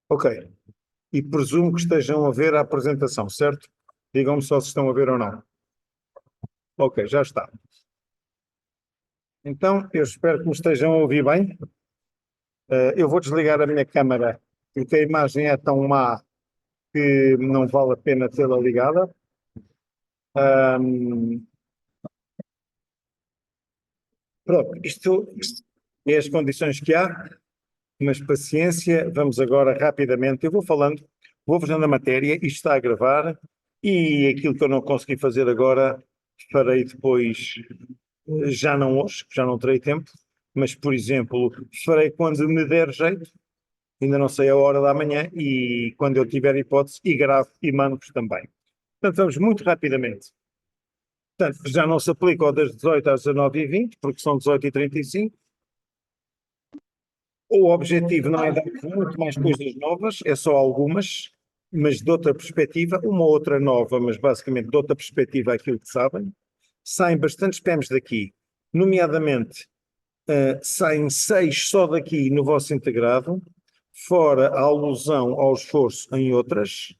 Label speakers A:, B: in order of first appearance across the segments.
A: Ok. E presumo que estejam a ver a apresentação, certo? Digam-me só se estão a ver ou não. Ok, já está. Então, eu espero que me estejam a ouvir bem. Eu vou desligar a minha câmara porque a imagem é tão má que não vale a pena tê-la ligada. Ahm, Pronto, isto é as condições que há, mas paciência, vamos agora rapidamente. Eu vou fazendo a matéria, isto está a gravar, e aquilo que eu não consegui fazer agora, farei depois, já não hoje, já não terei tempo, mas, por exemplo, farei quando me der jeito, ainda não sei a hora da manhã, e quando eu tiver hipótese, e gravo e mando-vos também. Portanto, vamos muito rapidamente. Portanto, já não se aplica ao das 18 às 19h20, porque são 18h35. O objetivo não é dar muito mais coisas novas, é só algumas, mas de outra perspectiva, uma outra nova, mas basicamente de outra perspectiva aquilo que sabem. Saem bastantes PEMs daqui, nomeadamente saem 6 só daqui no vosso integrado, fora a alusão ao esforço em outras,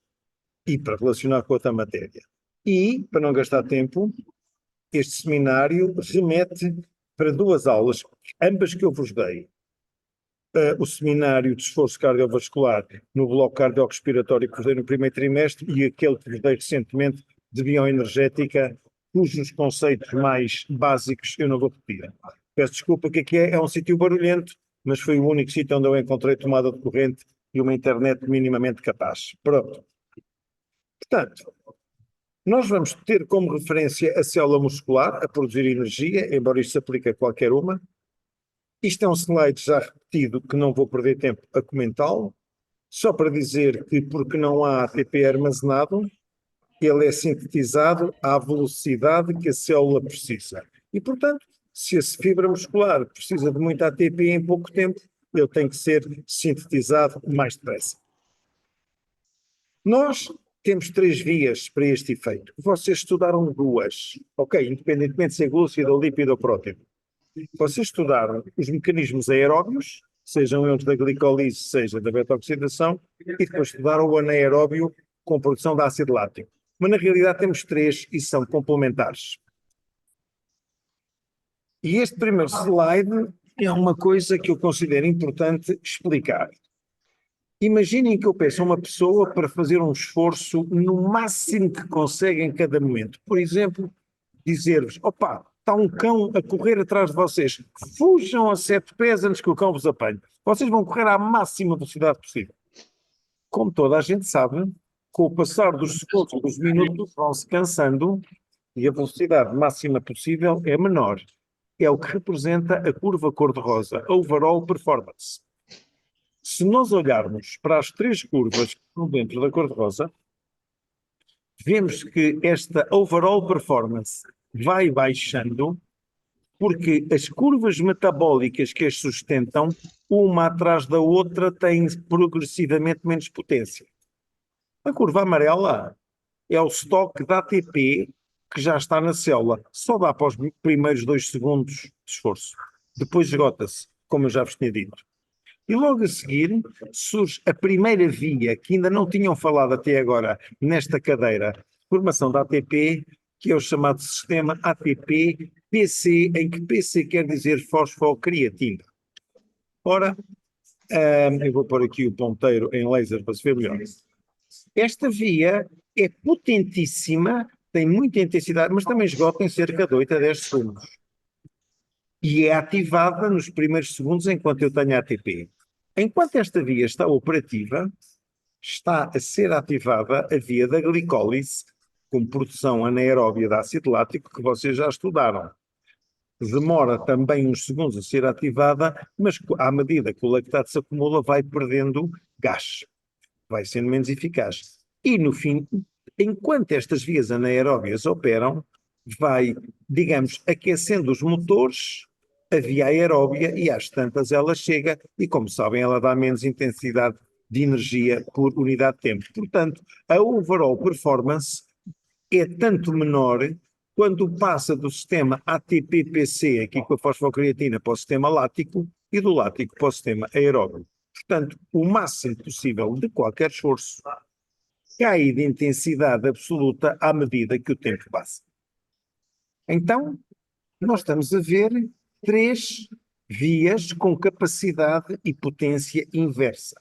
A: e para relacionar com outra matéria. E, para não gastar tempo, este seminário remete para 2 aulas, ambas que eu vos dei. O seminário de esforço cardiovascular no bloco cardiorrespiratório que vos dei no primeiro trimestre e aquele que vos dei recentemente de bioenergética, cujos conceitos mais básicos eu não vou repetir. Peço desculpa, que aqui é um sítio barulhento, mas foi o único sítio onde eu encontrei tomada de corrente e uma internet minimamente capaz. Pronto. Portanto, nós vamos ter como referência a célula muscular a produzir energia, embora isto se aplique a qualquer uma. Isto é um slide já repetido que não vou perder tempo a comentá-lo, só para dizer que porque não há ATP armazenado, ele é sintetizado à velocidade que a célula precisa. E, portanto, se a fibra muscular precisa de muita ATP em pouco tempo, ele tem que ser sintetizado mais depressa. Nós temos 3 vias para este efeito. Vocês estudaram 2, ok? Independentemente se é glúcido ou lípido ou próteino. Vocês estudaram os mecanismos aeróbios, sejam eles da glicólise, seja da beta-oxidação, e depois estudaram o anaeróbio com produção de ácido lático. Mas na realidade temos 3 e são complementares. E este primeiro slide é uma coisa que eu considero importante explicar. Imaginem que eu peço a uma pessoa para fazer um esforço no máximo que consegue em cada momento. Por exemplo, dizer-vos, opa, está um cão a correr atrás de vocês, fujam a 7 pés antes que o cão vos apanhe. Vocês vão correr à máxima velocidade possível. Como toda a gente sabe, com o passar dos segundos, dos minutos, vão-se cansando e a velocidade máxima possível é menor. É o que representa a curva cor-de-rosa, overall performance. Se nós olharmos para as 3 curvas que estão dentro da cor-de-rosa, vemos que esta overall performance vai baixando porque as curvas metabólicas que as sustentam, uma atrás da outra, têm progressivamente menos potência. A curva amarela é o estoque da ATP que já está na célula. Só dá para os primeiros 2 segundos de esforço. Depois esgota-se, como eu já vos tinha dito. E logo a seguir surge a primeira via, que ainda não tinham falado até agora nesta cadeira, formação da ATP, que é o chamado sistema ATP-PC, em que PC quer dizer fosfocreatina. Ora, eu vou pôr aqui o ponteiro em laser para se ver melhor. Esta via é potentíssima, tem muita intensidade, mas também esgota em cerca de 8 a 10 segundos. E é ativada nos primeiros segundos enquanto eu tenho ATP. Enquanto esta via está operativa, está a ser ativada a via da glicólise, com produção anaeróbia de ácido lático, que vocês já estudaram. Demora também uns segundos a ser ativada, mas à medida que o lactato se acumula, vai perdendo gás, vai sendo menos eficaz. E no fim, enquanto estas vias anaeróbias operam, vai, digamos, aquecendo os motores, a via aeróbia, e às tantas ela chega, e como sabem, ela dá menos intensidade de energia por unidade de tempo. Portanto, a overall performance é tanto menor quando passa do sistema ATP-PC, aqui com a fosfocreatina, para o sistema lático, e do lático para o sistema aeróbio. Portanto, o máximo possível de qualquer esforço cai de intensidade absoluta à medida que o tempo passa. Então, nós estamos a ver três vias com capacidade e potência inversa.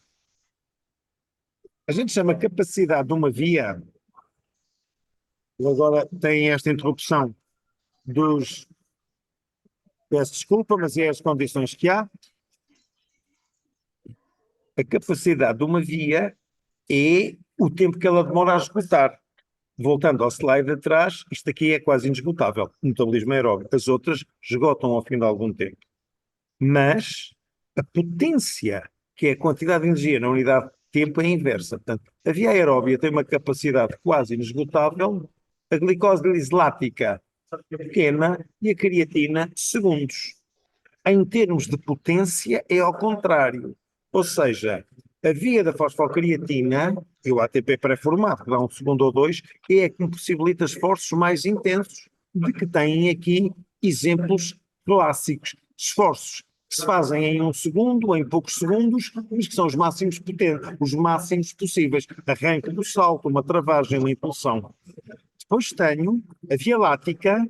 A: A gente chama capacidade de uma via, agora tem esta interrupção dos... Peço desculpa, mas é as condições que há. A capacidade de uma via é o tempo que ela demora a esgotar. Voltando ao slide atrás, isto aqui é quase inesgotável, o metabolismo aeróbico. As outras esgotam ao fim de algum tempo. Mas a potência, que é a quantidade de energia na unidade de tempo, é inversa. Portanto, a via aeróbia tem uma capacidade quase inesgotável, a glicose lislática pequena e a creatina segundos. Em termos de potência, é ao contrário. Ou seja, a via da fosfocreatina, e o ATP pré-formado, que dá um segundo ou dois, é a que me possibilita esforços mais intensos, de que têm aqui exemplos clássicos. Esforços que se fazem em um segundo, em poucos segundos, mas que são os máximos potentes, os máximos possíveis. Arranque do salto, uma travagem, uma impulsão. Depois tenho a via lática,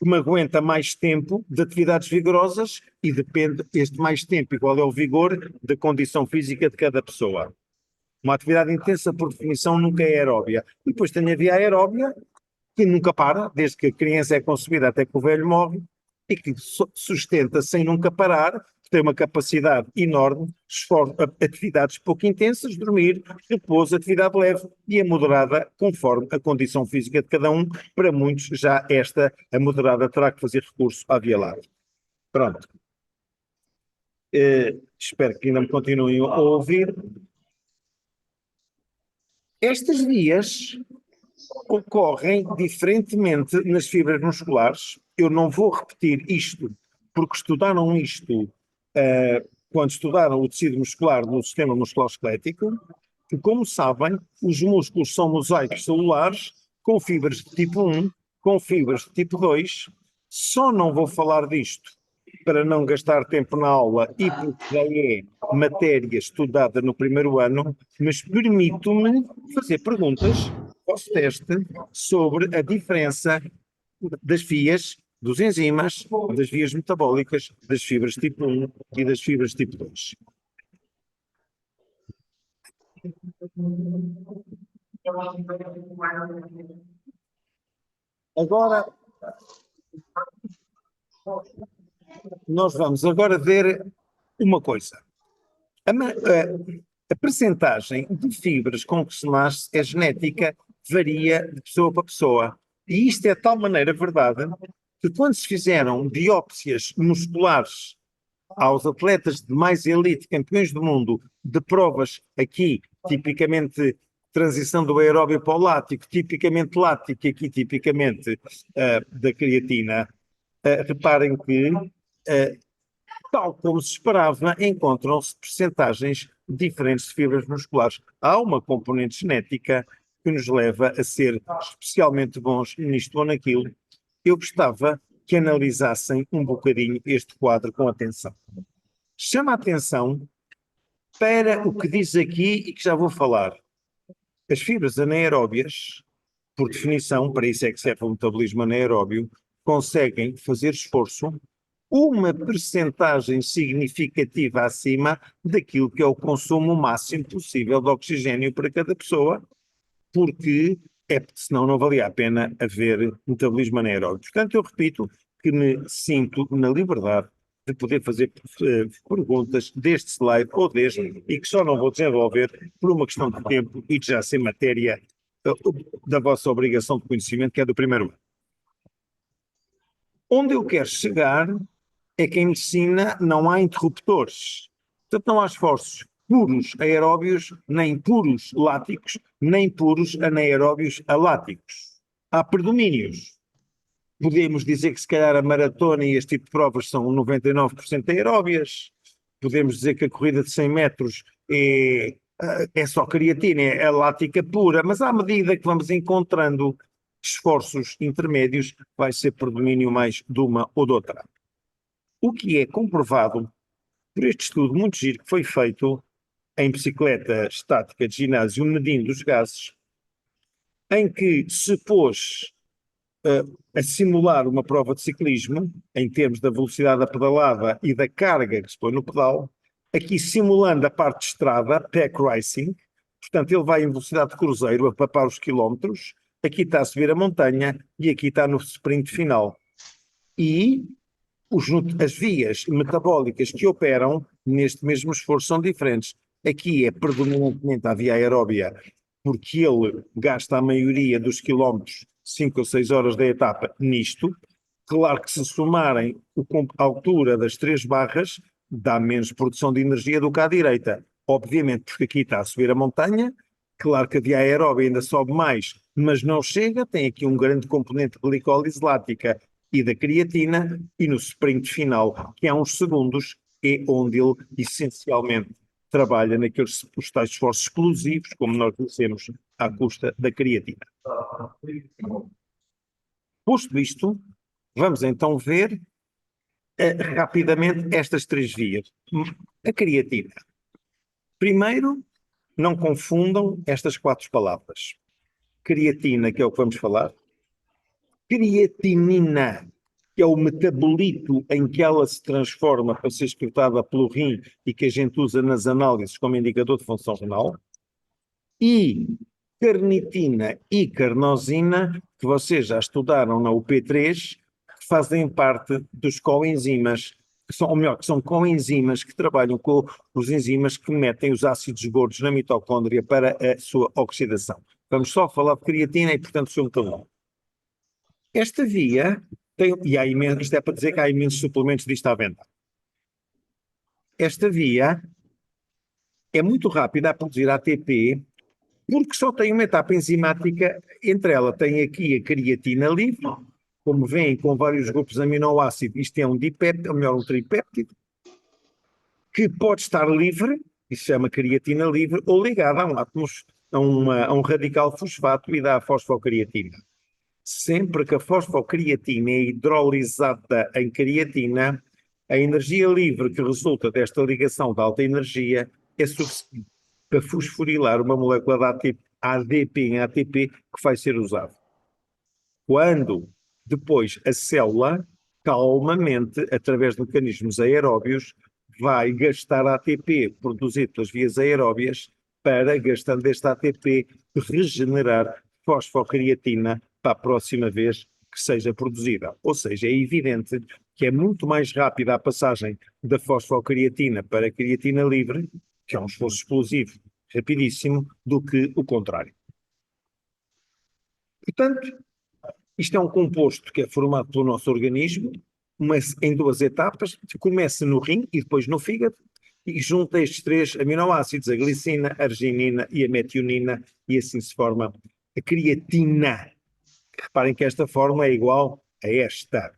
A: que me aguenta mais tempo de atividades vigorosas e depende este mais tempo igual é o vigor da condição física de cada pessoa. Uma atividade intensa, por definição, nunca é aeróbia. E depois tem a via aeróbia, que nunca para, desde que a criança é concebida até que o velho morre, e que sustenta sem nunca parar, tem uma capacidade enorme, atividades pouco intensas, dormir, repouso, atividade leve e a moderada, conforme a condição física de cada um. Para muitos, já esta, a moderada, terá que fazer recurso à via láctea. Pronto. Espero que ainda me continuem a ouvir. Estas vias ocorrem diferentemente nas fibras musculares. Eu não vou repetir isto, porque estudaram isto quando estudaram o tecido muscular no sistema musculoesquelético, que, como sabem, os músculos são mosaicos celulares com fibras de tipo 1, com fibras de tipo 2. Só não vou falar disto para não gastar tempo na aula e porque já é matéria estudada no primeiro ano, mas permito-me fazer perguntas pós-teste sobre a diferença das vias, dos enzimas, das vias metabólicas, das fibras tipo 1 e das fibras tipo 2. Agora, nós vamos agora ver uma coisa. A percentagem de fibras com que se nasce é genética, varia de pessoa para pessoa. E isto é de tal maneira verdade que quando se fizeram biópsias musculares aos atletas de mais elite, campeões do mundo, de provas aqui, tipicamente transição do aeróbio para o lático, tipicamente lático, aqui tipicamente da creatina, reparem que tal como se esperava, encontram-se percentagens diferentes de fibras musculares. Há uma componente genética que nos leva a ser especialmente bons nisto ou naquilo. Eu gostava que analisassem um bocadinho este quadro com atenção. Chama a atenção para o que diz aqui e que já vou falar. As fibras anaeróbias, por definição, para isso é que serve o metabolismo anaeróbio, conseguem fazer esforço uma percentagem significativa acima daquilo que é o consumo máximo possível de oxigênio para cada pessoa, porque senão não valia a pena haver metabolismo anaeróbio. Portanto, eu repito que me sinto na liberdade de poder fazer perguntas deste slide ou deste, e que só não vou desenvolver por uma questão de tempo e de já ser matéria da vossa obrigação de conhecimento, que é do primeiro ano. Onde eu quero chegar é que em medicina não há interruptores. Portanto, não há esforços puros aeróbios, nem puros láticos, nem puros anaeróbios aláticos. Há predomínios. Podemos dizer que se calhar a maratona e este tipo de provas são 99% aeróbias. Podemos dizer que a corrida de 100 metros é só creatina, é lática pura, mas à medida que vamos encontrando esforços intermédios, vai ser predomínio mais de uma ou de outra. O que é comprovado por este estudo muito giro que foi feito em bicicleta estática de ginásio, medindo os gases, em que se pôs a simular uma prova de ciclismo, em termos da velocidade da pedalada e da carga que se põe no pedal, aqui simulando a parte de estrada, pack racing, portanto ele vai em velocidade de cruzeiro a papar os quilómetros, aqui está a subir a montanha e aqui está no sprint final. E as vias metabólicas que operam neste mesmo esforço são diferentes. Aqui é predominantemente a via aeróbia, porque ele gasta a maioria dos quilómetros, 5 ou 6 horas da etapa, nisto. Claro que se somarem a altura das 3 barras, dá menos produção de energia do que à direita. Obviamente, porque aqui está a subir a montanha, claro que a via aeróbia ainda sobe mais, mas não chega, tem aqui um grande componente de glicólise lática e da creatina, e no sprint final, que há uns segundos, é onde ele essencialmente trabalha naqueles os tais esforços explosivos, como nós dissemos, à custa da creatina. Posto isto, vamos então ver rapidamente estas 3 vias. A creatina. Primeiro, não confundam estas 4 palavras. Creatina, que é o que vamos falar. Creatinina, que é o metabolito em que ela se transforma para ser excretada pelo rim e que a gente usa nas análises como indicador de função renal. E carnitina e carnosina, que vocês já estudaram na UP3, que fazem parte dos coenzimas, ou melhor, que são coenzimas que trabalham com os enzimas que metem os ácidos gordos na mitocôndria para a sua oxidação. Vamos só falar de creatina e, portanto, seu metabolo. Esta via tem, e há imenso, isto é para dizer que há imensos suplementos disto à venda. Esta via é muito rápida a produzir ATP, porque só tem uma etapa enzimática entre ela. Tem aqui a creatina livre, como veem, com vários grupos de aminoácidos, isto é um dipéptido, ou melhor, um tripéptido, que pode estar livre, isso se chama creatina livre, ou ligada a um radical fosfato e dá a fosfocreatina. Sempre que a fosfocreatina é hidrolisada em creatina, a energia livre que resulta desta ligação de alta energia é suficiente para fosforilar uma molécula de ADP em ATP que vai ser usado. Quando depois a célula, calmamente, através de mecanismos aeróbios, vai gastar ATP produzido pelas vias aeróbias para, gastando este ATP, regenerar fosfocreatina para a próxima vez que seja produzida. Ou seja, é evidente que é muito mais rápida a passagem da fosfocreatina para a creatina livre, que é um esforço explosivo rapidíssimo, do que o contrário. Portanto, isto é um composto que é formado pelo nosso organismo, em 2 etapas, começa no rim e depois no fígado, e junta estes 3 aminoácidos, a glicina, a arginina e a metionina, e assim se forma a creatina. Reparem que esta fórmula é igual a esta.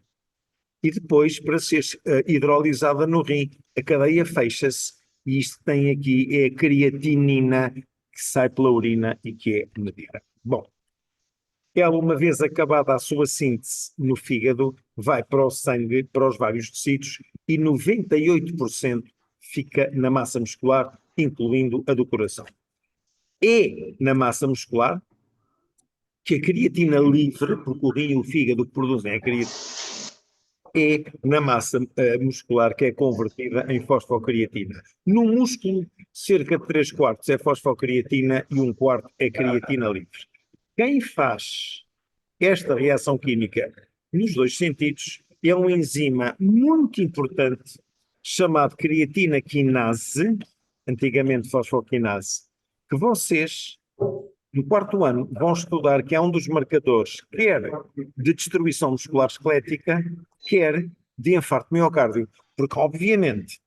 A: E depois, para ser hidrolisada no rim, a cadeia fecha-se, e isto que tem aqui é a creatinina que sai pela urina e que é medida. Bom, ela, uma vez acabada a sua síntese no fígado, vai para o sangue, para os vários tecidos, e 98% fica na massa muscular, incluindo a do coração. É na massa muscular que a creatina livre, porque o rim e o fígado que produzem a creatina, é na massa muscular que é convertida em fosfocreatina. No músculo, cerca de 3/4 é fosfocreatina e 1/4 é creatina livre. Quem faz esta reação química nos 2 sentidos é um enzima muito importante chamado creatina quinase, antigamente fosfoquinase, que vocês, no 4º ano, vão estudar, que é um dos marcadores, quer de destruição muscular esquelética, quer de infarto de miocárdio. Porque, obviamente,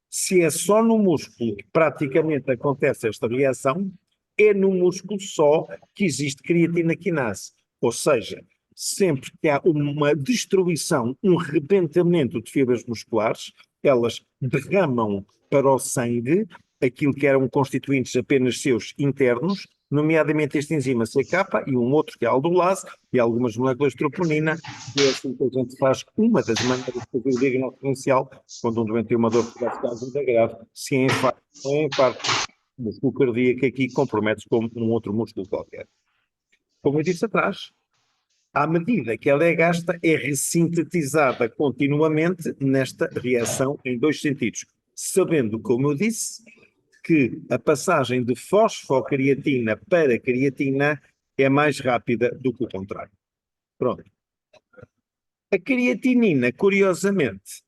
A: se é só no músculo que praticamente acontece esta reação, é no músculo só que existe creatina quinase. Ou seja, sempre que há uma destruição, um rebentamento de fibras musculares, elas derramam para o sangue aquilo que eram constituintes apenas seus internos, nomeadamente este enzima CK e um outro que é a aldolase e algumas moléculas de troponina, e é assim que a gente faz uma das maneiras de fazer o diagnóstico inicial quando um doente tem uma dor cardíaca grave, se é infarto ou é infarto. O músculo cardíaco aqui compromete-se como um outro músculo qualquer. Como eu disse atrás, à medida que ela é gasta, é ressintetizada continuamente nesta reação em dois sentidos. Sabendo, como eu disse, que a passagem de fosfocreatina para creatina é mais rápida do que o contrário. Pronto. A creatinina, curiosamente,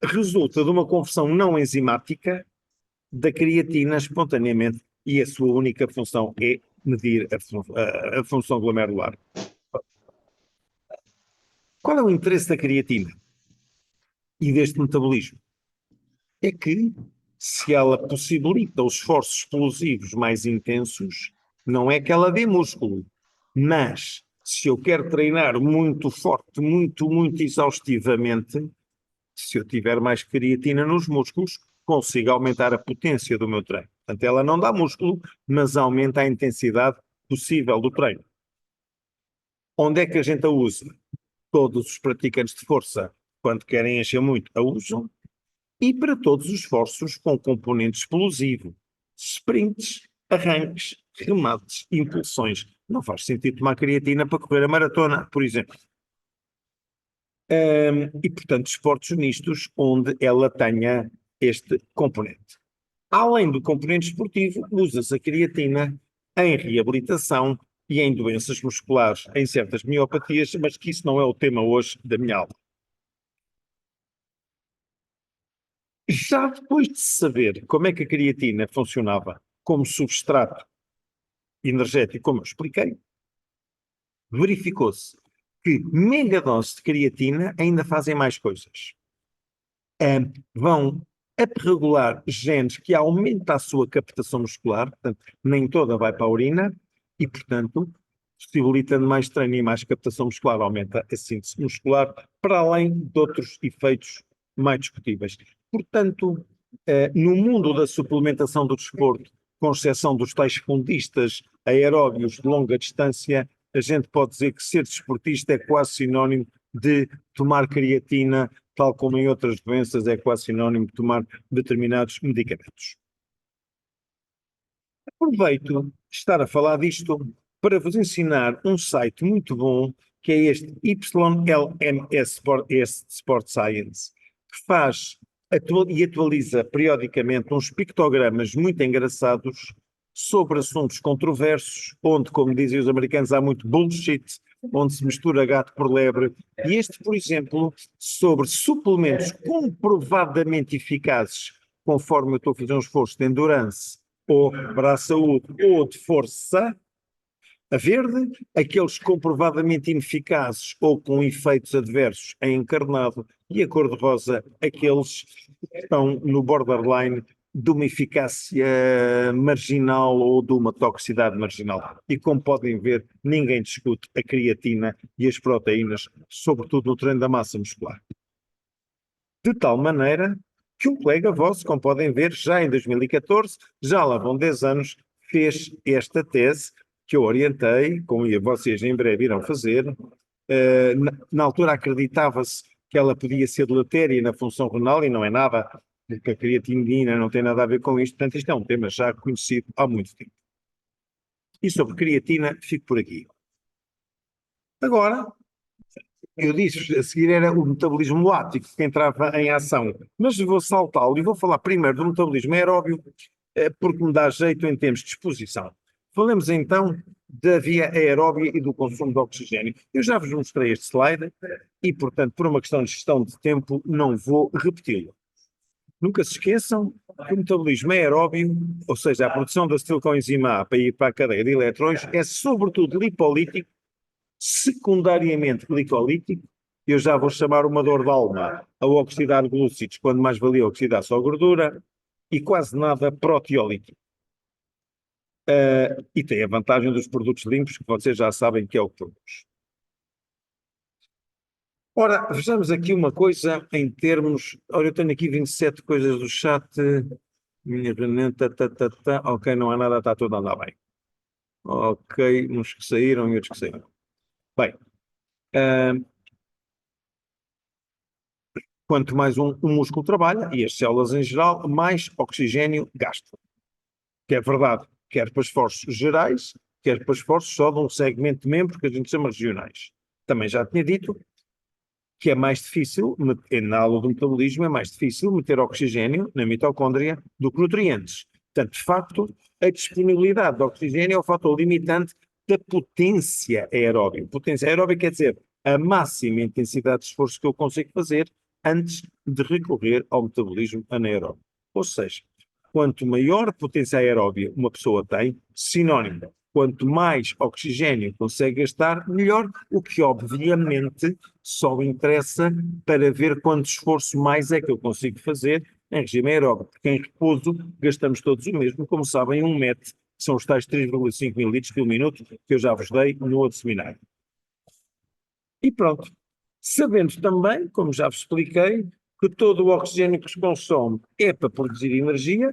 A: resulta de uma conversão não enzimática da creatina espontaneamente e a sua única função é medir a função glomerular. Qual é o interesse da creatina e deste metabolismo? É que, se ela possibilita os esforços explosivos mais intensos, não é que ela dê músculo, mas se eu quero treinar muito forte, muito exaustivamente, se eu tiver mais creatina nos músculos, consigo aumentar a potência do meu treino. Portanto, ela não dá músculo, mas aumenta a intensidade possível do treino. Onde é que a gente a usa? Todos os praticantes de força, quando querem encher muito, a usam. E para todos os esforços com componente explosivo. Sprints, arranques, remates, impulsões. Não faz sentido tomar creatina para correr a maratona, por exemplo. E, portanto, esportes mistos onde ela tenha este componente. Além do componente esportivo, usa-se a creatina em reabilitação e em doenças musculares, em certas miopatias, mas que isso não é o tema hoje da minha aula. Já depois de saber como é que a creatina funcionava como substrato energético, como eu expliquei, verificou-se que megadoses de creatina ainda fazem mais coisas. Vão regular genes que aumentam a sua captação muscular, portanto, nem toda vai para a urina, e, portanto, possibilitando mais treino e mais captação muscular, aumenta a síntese muscular, para além de outros efeitos mais discutíveis. Portanto, no mundo da suplementação do desporto, com exceção dos tais fundistas aeróbios de longa distância, a gente pode dizer que ser desportista é quase sinónimo de tomar creatina, tal como em outras doenças é quase sinónimo de tomar determinados medicamentos. Aproveito de estar a falar disto para vos ensinar um site muito bom, que é este YLMS Sport Science, que faz e atualiza periodicamente uns pictogramas muito engraçados sobre assuntos controversos, onde, como dizem os americanos, há muito bullshit, onde se mistura gato por lebre. E este, por exemplo, sobre suplementos comprovadamente eficazes, conforme eu estou a fazer um esforço de endurance, ou para a saúde, ou de força. A verde, aqueles comprovadamente ineficazes ou com efeitos adversos em encarnado, e a cor-de-rosa, aqueles que estão no borderline de uma eficácia marginal ou de uma toxicidade marginal. E como podem ver, ninguém discute a creatina e as proteínas, sobretudo no treino da massa muscular. De tal maneira que um colega vosso, como podem ver, já em 2014, já lá vão 10 anos, fez esta tese que eu orientei, como vocês em breve irão fazer. Na altura acreditava-se que ela podia ser deletéria na função renal e não é nada, porque a creatinina não tem nada a ver com isto. Portanto, isto é um tema já conhecido há muito tempo. E sobre creatina, fico por aqui. Agora, eu disse, a seguir era o metabolismo lático que entrava em ação, mas vou saltá-lo e vou falar primeiro do metabolismo aeróbio, porque me dá jeito em termos de exposição. Falemos então da via aeróbia e do consumo de oxigênio. Eu já vos mostrei este slide e, portanto, por uma questão de gestão de tempo, não vou repeti-lo. Nunca se esqueçam que o metabolismo aeróbio, ou seja, a produção da acetilcoenzima A para ir para a cadeia de eletrões, é sobretudo lipolítico, secundariamente glicolítico. Eu já vou chamar uma dor de alma a oxidar glúcidos, quando mais valia oxidar só gordura, e quase nada proteolítico. E tem a vantagem dos produtos limpos, que vocês já sabem que é o que produz. Ora, vejamos aqui uma coisa em termos. Ora, eu tenho aqui 27 coisas do chat. Minha reunião, ok, não há nada, está tudo a andar bem. Ok, uns que saíram e outros que saíram. Bem, ah, quanto mais um músculo trabalha, e as células em geral, mais oxigênio gastam. Que é verdade, quer para esforços gerais, quer para esforços só de um segmento de membros que a gente chama regionais. Também já tinha dito que é mais difícil, na aula do metabolismo, é mais difícil meter oxigênio na mitocôndria do que nutrientes. Portanto, de facto, a disponibilidade de oxigênio é o fator limitante da potência aeróbica. Potência aeróbica quer dizer a máxima intensidade de esforço que eu consigo fazer antes de recorrer ao metabolismo anaeróbico. Ou seja, quanto maior potência aeróbica uma pessoa tem, sinónimo, quanto mais oxigênio consegue gastar, melhor, o que obviamente só interessa para ver quanto esforço mais é que eu consigo fazer em regime aeróbico, porque em repouso gastamos todos o mesmo, como sabem, um MET, que são os tais 3,5 mililitros por minuto, que eu já vos dei no outro seminário. E pronto. Sabendo também, como já vos expliquei, que todo o oxigênio que se consome é para produzir energia,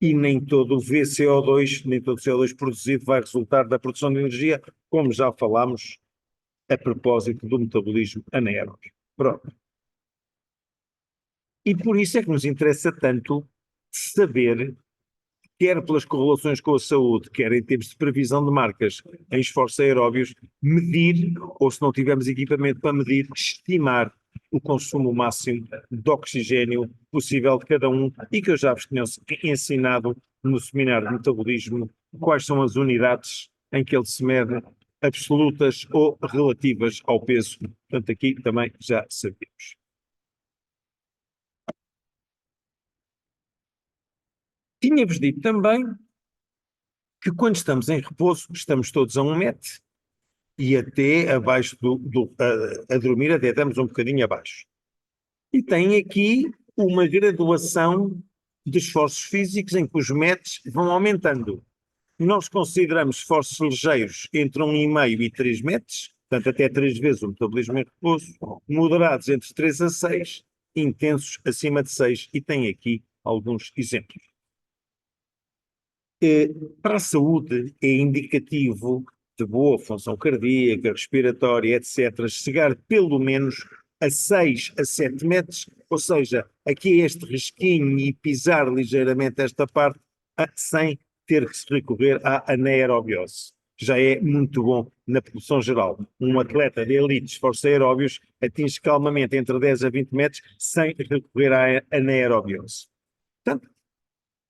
A: e nem todo o VCO2, nem todo o CO2 produzido vai resultar da produção de energia, como já falámos a propósito do metabolismo anaeróbio. Pronto. E por isso é que nos interessa tanto saber, quer pelas correlações com a saúde, quer em termos de previsão de marcas em esforços aeróbios, medir, ou se não tivermos equipamento para medir, estimar o consumo máximo de oxigênio possível de cada um e que eu já vos tinha ensinado no seminário de metabolismo quais são as unidades em que ele se mede, absolutas ou relativas ao peso. Portanto, aqui também já sabemos. Tinha-vos dito também que quando estamos em repouso, estamos todos a 1 metro e até abaixo a dormir até estamos um bocadinho abaixo. E tem aqui uma graduação de esforços físicos em que os metros vão aumentando. Nós consideramos esforços ligeiros entre 1,5 e 3 metros, portanto até 3 vezes o metabolismo em repouso, moderados entre 3 a 6, intensos acima de 6, e tem aqui alguns exemplos. Para a saúde é indicativo de boa função cardíaca, respiratória, etc., chegar pelo menos a 6 a 7 metros, ou seja, aqui este risquinho e pisar ligeiramente esta parte sem ter que se recorrer à anaerobiose. Já é muito bom na produção geral. Um atleta de elite de esforços aeróbios atinge calmamente entre 10 a 20 metros sem recorrer à anaerobiose. Portanto,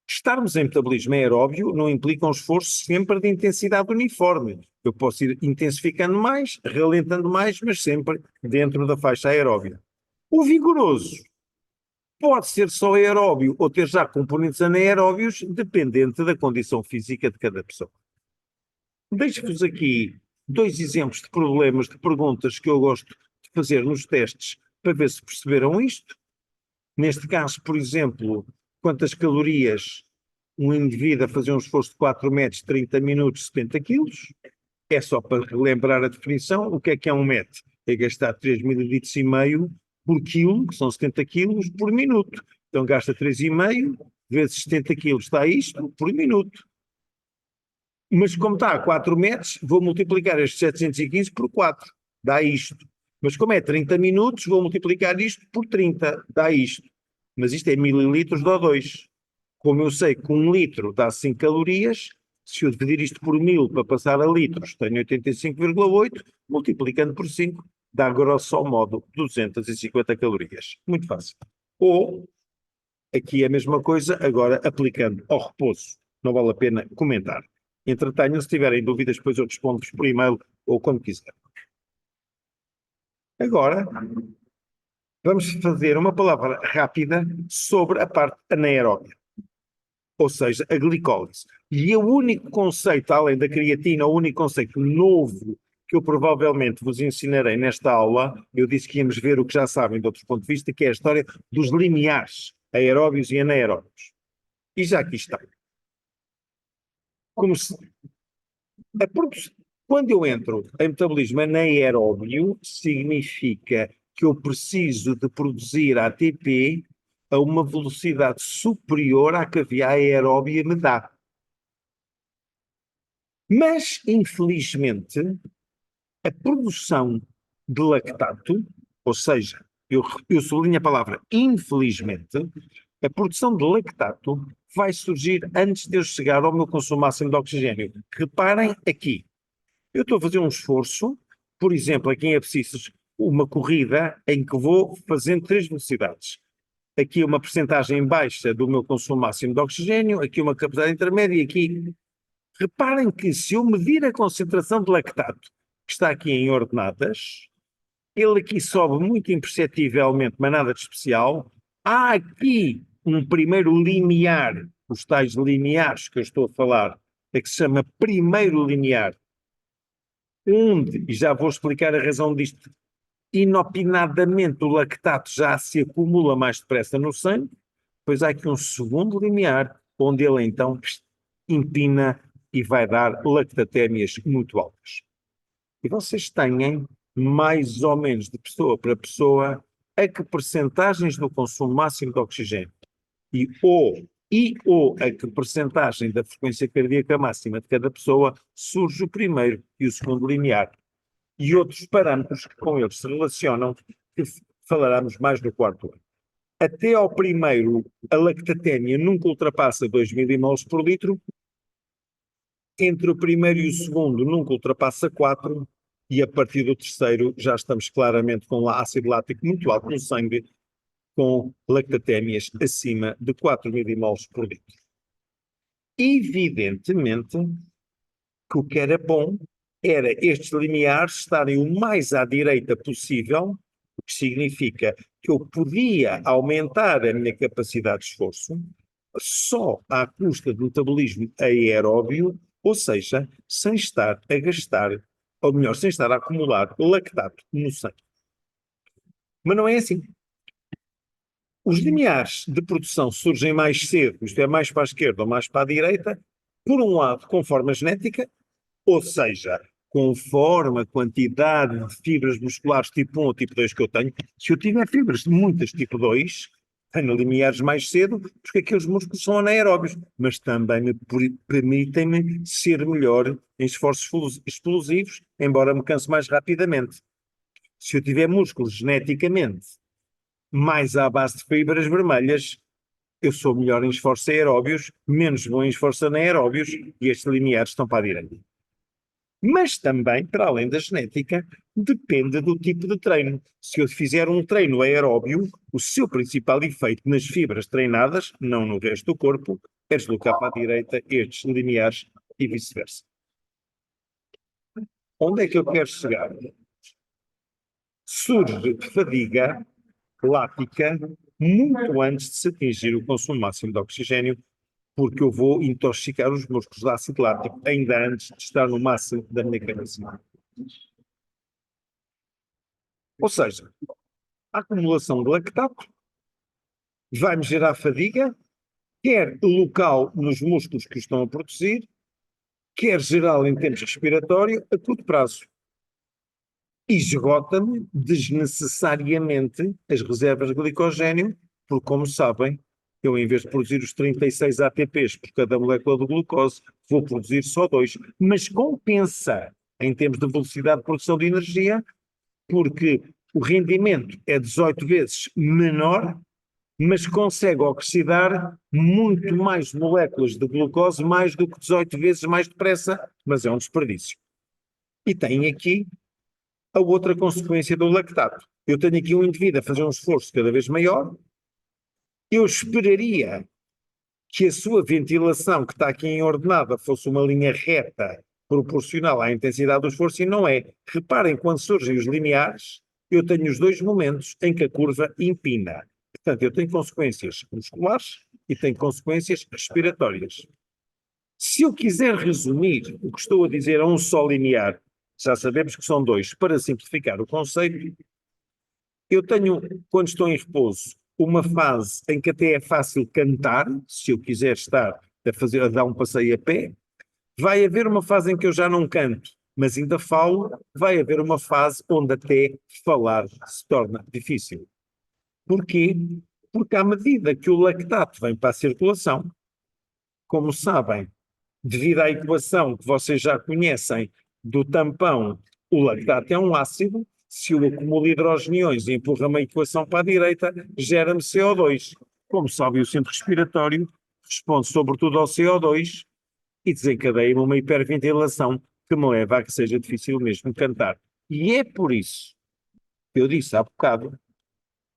A: estarmos em metabolismo aeróbio não implica um esforço sempre de intensidade uniforme. Eu posso ir intensificando mais, ralentando mais, mas sempre dentro da faixa aeróbia. O vigoroso pode ser só aeróbio ou ter já componentes anaeróbios, dependente da condição física de cada pessoa. Deixo-vos aqui 2 exemplos de problemas, de perguntas que eu gosto de fazer nos testes para ver se perceberam isto. Neste caso, por exemplo, quantas calorias um indivíduo a fazer um esforço de 4 metros, 30 minutos, 70 quilos. É só para relembrar a definição. O que é 1 metro? É gastar 3 mililitros e meio por quilo, que são 70 quilos, por minuto. Então gasta 3,5 vezes 70 quilos, está isto por minuto. Mas como está a 4 metros, vou multiplicar estes 715 por 4, dá isto. Mas como é 30 minutos, vou multiplicar isto por 30, dá isto. Mas isto é mililitros de O2. Como eu sei que 1 litro dá 5 calorias, se eu dividir isto por 1000 para passar a litros, tenho 85,8, multiplicando por 5, dá grosso modo 250 calorias. Muito fácil. Ou, aqui é a mesma coisa, agora aplicando ao repouso. Não vale a pena comentar. Entretanto, se tiverem dúvidas, depois eu respondo-vos por e-mail ou quando quiser. Agora, vamos fazer uma palavra rápida sobre a parte anaeróbia, ou seja, a glicólise. E o único conceito, além da creatina, o único conceito novo que eu provavelmente vos ensinarei nesta aula, eu disse que íamos ver o que já sabem de outro ponto de vista, que é a história dos limiares aeróbios e anaeróbios. E já aqui está. Como se, quando eu entro em metabolismo anaeróbio, significa que eu preciso de produzir ATP a uma velocidade superior à que a via aeróbia me dá. Mas, infelizmente, a produção de lactato, ou seja, eu sublinho a palavra infelizmente, a produção de lactato vai surgir antes de eu chegar ao meu consumo máximo de oxigênio. Reparem aqui, eu estou a fazer um esforço, por exemplo, aqui é preciso uma corrida em que vou fazendo 3 velocidades. Aqui uma percentagem baixa do meu consumo máximo de oxigênio, aqui uma capacidade intermédia e aqui. Reparem que se eu medir a concentração de lactato, que está aqui em ordenadas, ele aqui sobe muito imperceptivelmente, mas nada de especial. Há aqui um primeiro limiar, os tais limiares que eu estou a falar, é que se chama primeiro limiar, onde, e já vou explicar a razão disto, inopinadamente o lactato já se acumula mais depressa no sangue, depois há aqui um segundo limiar, onde ele então empina e vai dar lactatémias muito altas. E vocês têm, mais ou menos de pessoa para pessoa, a que percentagens do consumo máximo de oxigênio ou a que percentagem da frequência cardíaca máxima de cada pessoa surge o primeiro e o segundo limiar. E outros parâmetros que com eles se relacionam, que falaremos mais no quarto ano. Até ao primeiro, a lactatémia nunca ultrapassa 2 milimoles por litro. Entre o primeiro e o segundo nunca ultrapassa 4, e a partir do terceiro já estamos claramente com ácido lático muito alto no sangue, com lactatémias acima de 4 milimoles por litro. Evidentemente que o que era bom era estes limiares estarem o mais à direita possível, o que significa que eu podia aumentar a minha capacidade de esforço só à custa do metabolismo aeróbio, ou seja, sem estar a gastar, ou melhor, sem estar a acumular lactato no sangue. Mas não é assim. Os limiares de produção surgem mais cedo, isto é, mais para a esquerda ou mais para a direita, por um lado, conforme a genética, ou seja, conforme a quantidade de fibras musculares tipo 1 ou tipo 2 que eu tenho. Se eu tiver fibras de muitas tipo 2, tenho limiares mais cedo, porque aqueles músculos são anaeróbios, mas também me permitem-me ser melhor em esforços explosivos, embora me canse mais rapidamente. Se eu tiver músculos geneticamente mais à base de fibras vermelhas, eu sou melhor em esforços aeróbios, menos bom em esforços anaeróbios, e estes limiares estão para a direita. Mas também, para além da genética, depende do tipo de treino. Se eu fizer um treino aeróbio, o seu principal efeito nas fibras treinadas, não no resto do corpo, é deslocar para a direita estes limiares e vice-versa. Onde é que eu quero chegar? Surge fadiga lática muito antes de se atingir o consumo máximo de oxigênio, porque eu vou intoxicar os músculos de ácido lático ainda antes de estar no máximo da minha capacidade. Ou seja, a acumulação de lactato vai-me gerar fadiga, quer local nos músculos que o estão a produzir, quer geral em termos respiratórios, a curto prazo. E esgota-me desnecessariamente as reservas de glicogênio, porque, como sabem, eu, em vez de produzir os 36 ATPs por cada molécula de glucose, vou produzir só 2. Mas compensa em termos de velocidade de produção de energia, porque o rendimento é 18 vezes menor, mas consegue oxidar muito mais moléculas de glucose, mais do que 18 vezes mais depressa, mas é um desperdício. E tem aqui a outra consequência do lactato. Eu tenho aqui um indivíduo a fazer um esforço cada vez maior, eu esperaria que a sua ventilação, que está aqui em ordenada, fosse uma linha reta proporcional à intensidade do esforço, e não é. Reparem, quando surgem os lineares, eu tenho os dois momentos em que a curva empina. Portanto, eu tenho consequências musculares e tenho consequências respiratórias. Se eu quiser resumir o que estou a dizer a um só linear, já sabemos que são 2, para simplificar o conceito, eu tenho, quando estou em repouso, uma fase em que até é fácil cantar, se eu quiser estar a dar um passeio a pé. Vai haver uma fase em que eu já não canto, mas ainda falo. Vai haver uma fase onde até falar se torna difícil. Porquê? Porque à medida que o lactato vem para a circulação, como sabem, devido à equação que vocês já conhecem do tampão, o lactato é um ácido, se eu acumulo hidrogeniões e empurro uma equação para a direita, gera-me CO2. Como sabem, o centro respiratório responde sobretudo ao CO2 e desencadeia-me uma hiperventilação que me leva a que seja difícil mesmo cantar. E é por isso que eu disse há bocado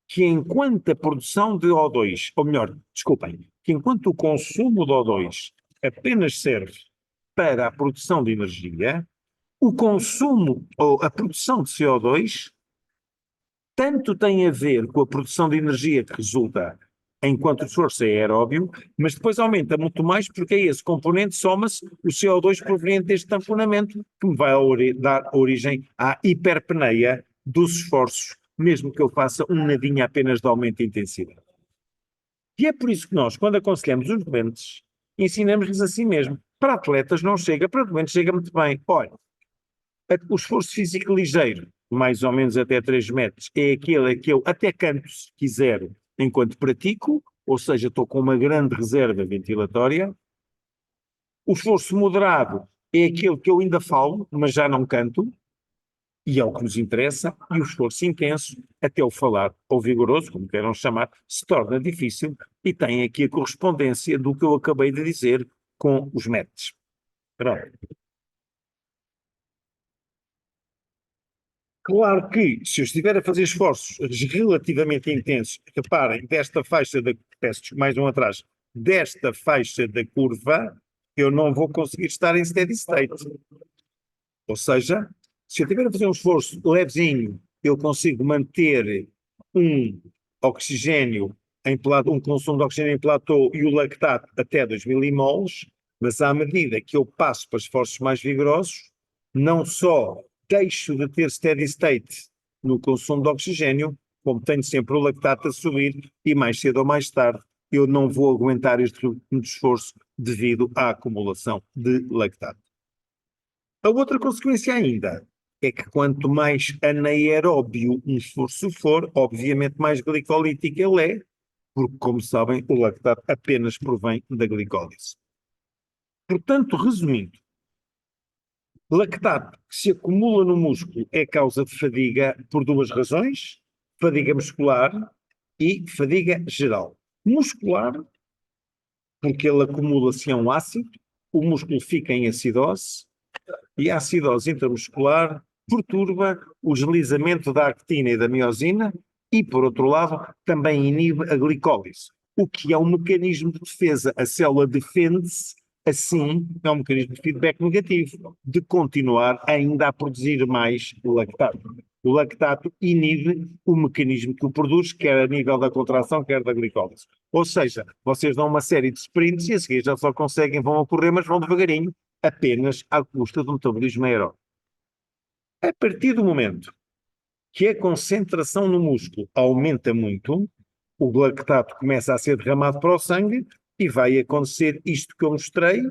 A: que enquanto a produção de O2, ou melhor, desculpem, que enquanto o consumo de O2 apenas serve para a produção de energia, o consumo ou a produção de CO2 tanto tem a ver com a produção de energia que resulta enquanto o esforço é aeróbio, mas depois aumenta muito mais porque a esse componente soma-se o CO2 proveniente deste tamponamento que me vai dar origem à hiperpneia dos esforços, mesmo que eu faça um nadinho apenas de aumento de intensidade. E é por isso que nós, quando aconselhamos os doentes, ensinamos-lhes assim mesmo. Para atletas não chega, para doentes chega muito bem. Olha, o esforço físico ligeiro, mais ou menos até 3 metros, é aquele que eu até canto, se quiser, enquanto pratico, ou seja, estou com uma grande reserva ventilatória. O esforço moderado é aquele que eu ainda falo, mas já não canto, e é o que nos interessa, e o esforço intenso, até o falar, ou vigoroso, como queiram chamar, se torna difícil e tem aqui a correspondência do que eu acabei de dizer com os métodos. Pronto. Claro que, se eu estiver a fazer esforços relativamente intensos, reparem, desta faixa, peço mais um atrás, desta faixa da curva, eu não vou conseguir estar em steady state. Ou seja, se eu estiver a fazer um esforço levezinho, eu consigo manter um oxigênio um consumo de oxigênio em platô e o lactato até 2000 millimoles, mas à medida que eu passo para esforços mais vigorosos, não só deixo de ter steady state no consumo de oxigênio, como tenho sempre o lactato a subir e mais cedo ou mais tarde eu não vou aguentar este ritmo de esforço devido à acumulação de lactato. A outra consequência ainda é que quanto mais anaeróbio um esforço for, obviamente mais glicolítico ele é, porque, como sabem, o lactato apenas provém da glicólise. Portanto, resumindo, lactato que se acumula no músculo é causa de fadiga por duas razões: fadiga muscular e fadiga geral. Muscular, porque ele acumula-se a um ácido, o músculo fica em acidose, e a acidose intramuscular perturba o deslizamento da actina e da miosina e, por outro lado, também inibe a glicólise, o que é um mecanismo de defesa. A célula defende-se, assim, é um mecanismo de feedback negativo, de continuar ainda a produzir mais lactato. O lactato inibe o mecanismo que o produz, quer a nível da contração, quer da glicólise. Ou seja, vocês dão uma série de sprints e a seguir já só conseguem, vão a correr, mas vão devagarinho, apenas à custa do metabolismo aeróbico. A partir do momento que a concentração no músculo aumenta muito, o lactato começa a ser derramado para o sangue e vai acontecer isto que eu mostrei,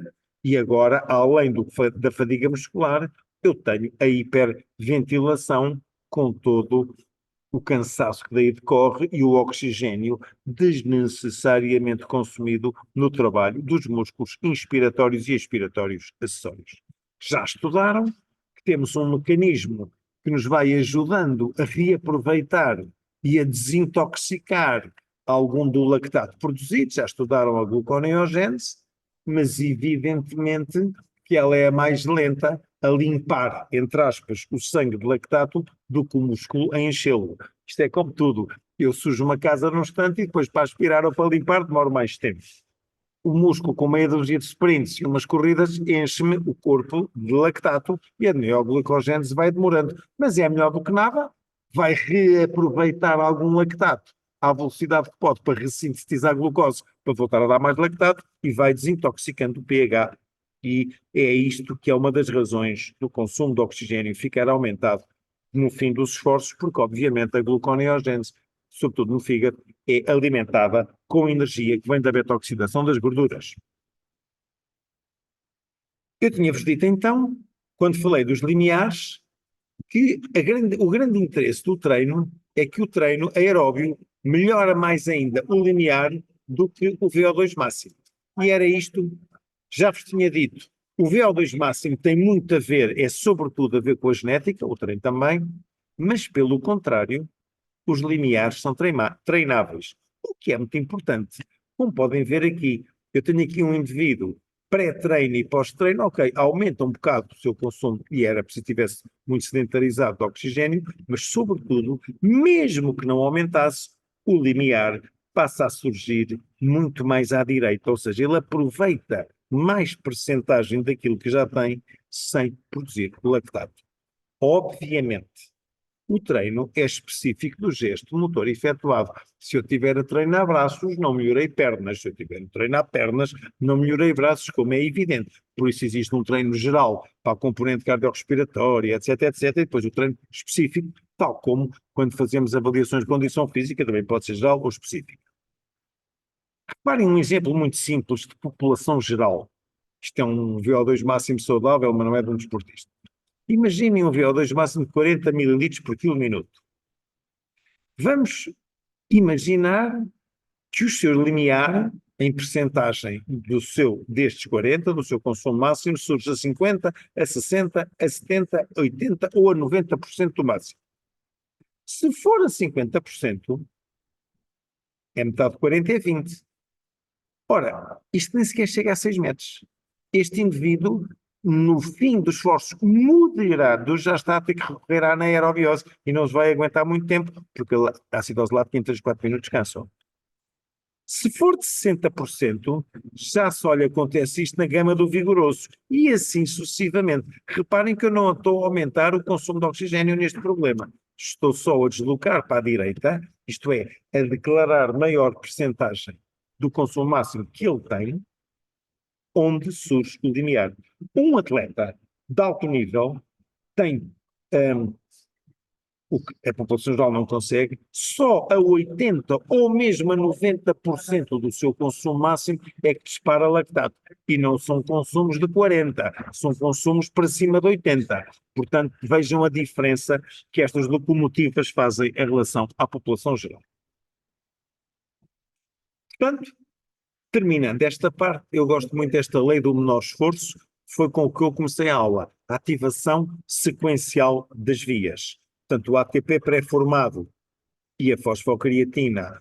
A: e agora, além da fadiga muscular, eu tenho a hiperventilação com todo o cansaço que daí decorre e o oxigênio desnecessariamente consumido no trabalho dos músculos inspiratórios e expiratórios acessórios. Já estudaram que temos um mecanismo que nos vai ajudando a reaproveitar e a desintoxicar algum do lactato produzido, já estudaram a gluconeogênese, mas evidentemente que ela é a mais lenta a limpar, entre aspas, o sangue de lactato do que o músculo a enchê-lo. Isto é como tudo. Eu sujo uma casa num instante e depois para aspirar ou para limpar demoro mais tempo. O músculo com meia dúzia de sprints e umas corridas enche-me o corpo de lactato e a neoglicogênese vai demorando. Mas é melhor do que nada, vai reaproveitar algum lactato à velocidade que pode para ressintetizar a glucose, para voltar a dar mais lactato e vai desintoxicando o pH. E é isto que é uma das razões do consumo de oxigênio ficar aumentado no fim dos esforços, porque obviamente a gluconeogênese, sobretudo no fígado, é alimentada com energia que vem da beta-oxidação das gorduras. Eu tinha-vos dito então, quando falei dos limiares, que o grande interesse do treino é que o treino aeróbio melhora mais ainda o limiar do que o VO2 máximo. E era isto, já vos tinha dito, o VO2 máximo tem muito a ver, é sobretudo a ver com a genética, o treino também, mas pelo contrário, os limiares são treináveis, o que é muito importante. Como podem ver aqui, eu tenho aqui um indivíduo pré-treino e pós-treino, ok, aumenta um bocado o seu consumo, e era preciso que estivesse muito sedentarizado de oxigênio, mas sobretudo, mesmo que não aumentasse, o limiar passa a surgir muito mais à direita, ou seja, ele aproveita mais percentagem daquilo que já tem sem produzir lactato. Obviamente, o treino é específico do gesto motor efetuado. Se eu estiver a treinar braços, não melhorei pernas. Se eu estiver a treinar pernas, não melhorei braços, como é evidente. Por isso existe um treino geral para a componente cardiorrespiratória, etc, etc. E depois o treino específico, tal como quando fazemos avaliações de condição física, também pode ser geral ou específico. Reparem um exemplo muito simples de população geral. Isto é um VO2 máximo saudável, mas não é de um desportista. Imaginem um VO2 máximo de 40 ml por quilo minuto. Vamos imaginar que o seu limiar, em percentagem destes 40, do seu consumo máximo, surge a 50, a 60, a 70, a 80 ou a 90% do máximo. Se for a 50%, é metade de 40 é 20. Ora, isto nem sequer chega a 6 metros. Este indivíduo, no fim dos esforços moderados, já está a ter que recorrer à anaerobiose e não os vai aguentar muito tempo, porque a acidose lática em 3, 4 minutos cansam. Se for de 60%, já só lhe acontece isto na gama do vigoroso, e assim sucessivamente. Reparem que eu não estou a aumentar o consumo de oxigênio neste problema. Estou só a deslocar para a direita, isto é, a declarar maior percentagem do consumo máximo que ele tem, onde surge o limiar. Um atleta de alto nível tem o que a população geral não consegue, só a 80% ou mesmo a 90% do seu consumo máximo é que dispara lactato. E não são consumos de 40%, são consumos para cima de 80%. Portanto, vejam a diferença que estas locomotivas fazem em relação à população geral. Portanto, terminando esta parte, eu gosto muito desta lei do menor esforço, foi com o que eu comecei a aula, a ativação sequencial das vias. Portanto, o ATP pré-formado e a fosfocreatina,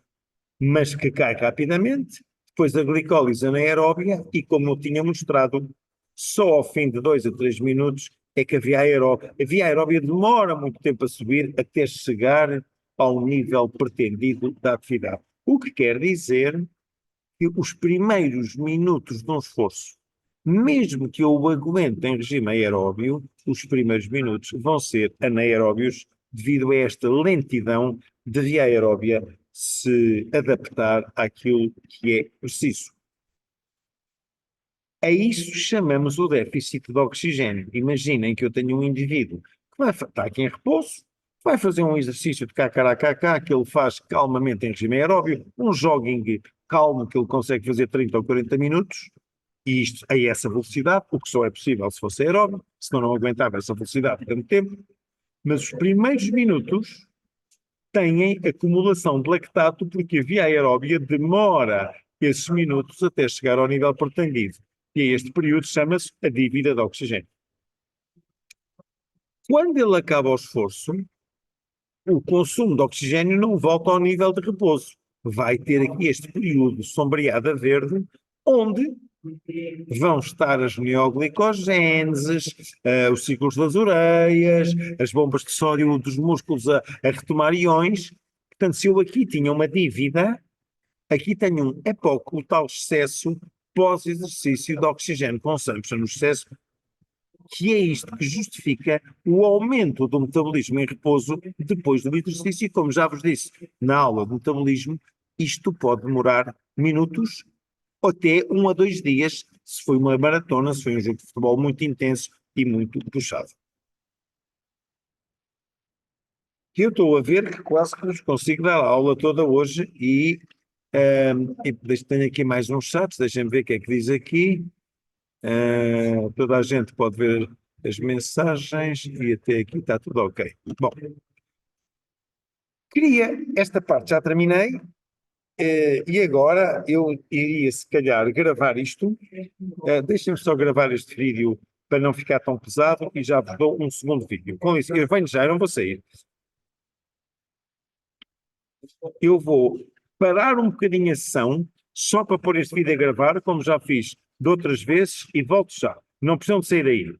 A: mas que cai rapidamente, depois a glicólise anaeróbia e, como eu tinha mostrado, só ao fim de 2 a 3 minutos é que a via aeróbia demora muito tempo a subir até chegar ao nível pretendido da atividade. O que quer dizer que os primeiros minutos de um esforço, mesmo que eu o aguente em regime aeróbio, os primeiros minutos vão ser anaeróbios devido a esta lentidão de via aeróbia se adaptar àquilo que é preciso. A isso chamamos o déficit de oxigênio. Imaginem que eu tenho um indivíduo que vai estar aqui em repouso, vai fazer um exercício de kkkk que ele faz calmamente em regime aeróbio, um jogging calmo que ele consegue fazer 30 ou 40 minutos, e isto a essa velocidade, o que só é possível se fosse aeróbio, senão não aguentava essa velocidade tanto tempo, mas os primeiros minutos têm acumulação de lactato porque a via aeróbia demora esses minutos até chegar ao nível pretendido. E este período chama-se a dívida de oxigênio. Quando ele acaba o esforço, o consumo de oxigênio não volta ao nível de repouso. Vai ter aqui este período sombreado a verde, onde vão estar as neoglicogéneses, os ciclos das ureias, as bombas de sódio dos músculos a retomar iões. Portanto, se eu aqui tinha uma dívida, aqui tenho um EPOC, o tal excesso pós-exercício de oxigênio consumption no excesso, que é isto que justifica o aumento do metabolismo em repouso depois do exercício, e como já vos disse na aula de metabolismo, isto pode demorar minutos ou até 1 a 2 dias, se foi uma maratona, se foi um jogo de futebol muito intenso e muito puxado. Eu estou a ver que quase que vos consigo dar a aula toda hoje e tenho aqui mais uns chats, deixem-me ver o que é que diz aqui. Toda a gente pode ver as mensagens e até aqui está tudo ok. Bom, Esta parte já terminei, e agora eu iria se calhar gravar isto. Deixem-me só gravar este vídeo para não ficar tão pesado e já vos dou um segundo vídeo. Com isso, eu venho já, eu não vou sair. Eu vou parar um bocadinho a sessão só para pôr este vídeo a gravar, como já fiz de outras vezes, e volto já. Não precisam de sair aí.